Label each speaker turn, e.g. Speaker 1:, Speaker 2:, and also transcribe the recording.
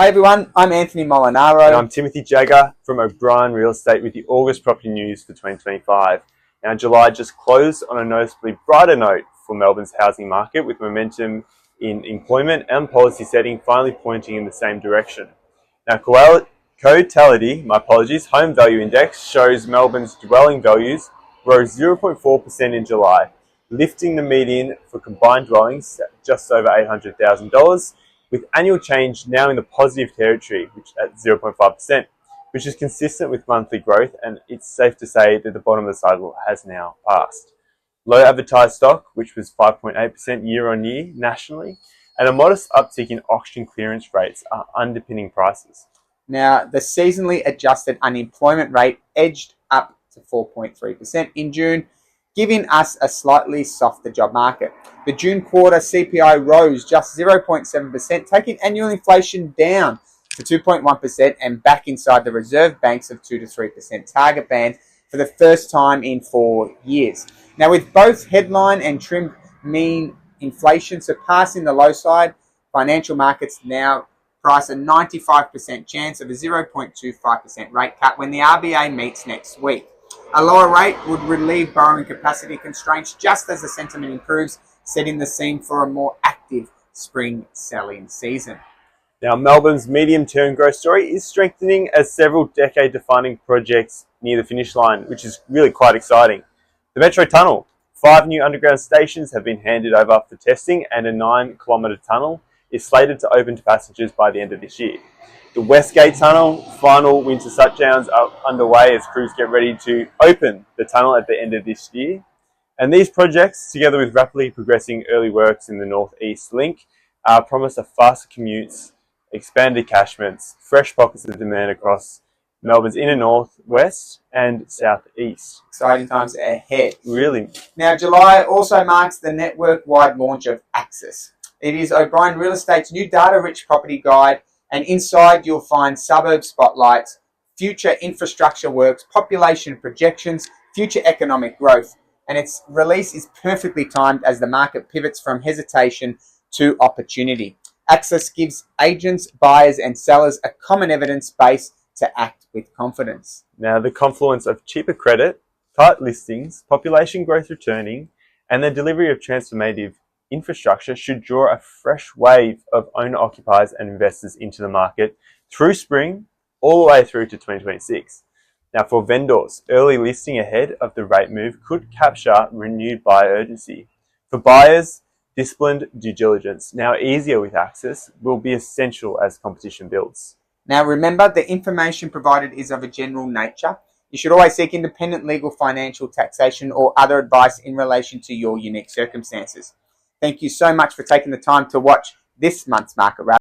Speaker 1: Hi everyone, I'm Anthony Molinaro.
Speaker 2: And I'm Timothy Jagger from O'Brien Real Estate with the August property news for 2025. Now, July just closed on a noticeably brighter note for Melbourne's housing market, with momentum in employment and policy setting finally pointing in the same direction. Now, Home Value Index shows Melbourne's dwelling values rose 0.4% in July, lifting the median for combined dwellings at just over $800,000, with annual change now in the positive territory, which at 0.5%, which is consistent with monthly growth, and it's safe to say that the bottom of the cycle has now passed. Low advertised stock, which was 5.8% year on year nationally, and a modest uptick in auction clearance rates are underpinning prices.
Speaker 1: Now, the seasonally adjusted unemployment rate edged up to 4.3% in June, giving us a slightly softer job market. The June quarter CPI rose just 0.7%, taking annual inflation down to 2.1% and back inside the Reserve Bank's of 2 to 3% target band for the first time in 4 years. Now, with both headline and trim mean inflation surpassing the low side, financial markets now price a 95% chance of a 0.25% rate cut when the RBA meets next week. A lower rate would relieve borrowing capacity constraints just as the sentiment improves, setting the scene for a more active spring selling season.
Speaker 2: Now, Melbourne's medium-term growth story is strengthening as several decade-defining projects near the finish line, which is really quite exciting. The Metro Tunnel. 5 new underground stations have been handed over for testing, and a 9-kilometre tunnel is slated to open to passengers by the end of this year. The Westgate Tunnel, final winter shutdowns are underway as crews get ready to open the tunnel at the end of this year. And these projects, together with rapidly progressing early works in the North East Link, promise a faster commutes, expanded catchments, fresh pockets of demand across Melbourne's inner north, west and southeast.
Speaker 1: Exciting times ahead.
Speaker 2: Really.
Speaker 1: Now, July also marks the network-wide launch of Access. It is O'Brien Real Estate's new data-rich property guide, and inside you'll find suburb spotlights, future infrastructure works, population projections, future economic growth. And its release is perfectly timed as the market pivots from hesitation to opportunity. Access gives agents, buyers and sellers a common evidence base to act with confidence.
Speaker 2: Now, the confluence of cheaper credit, tight listings, population growth returning, and the delivery of transformative infrastructure should draw a fresh wave of owner-occupiers and investors into the market through spring all the way through to 2026. Now, for vendors, early listing ahead of the rate move could capture renewed buyer urgency. For buyers, disciplined due diligence, now easier with Access, will be essential as competition builds.
Speaker 1: Now, remember, the information provided is of a general nature. You should always seek independent legal, financial, taxation, or other advice in relation to your unique circumstances. Thank you so much for taking the time to watch this month's Market Wrap.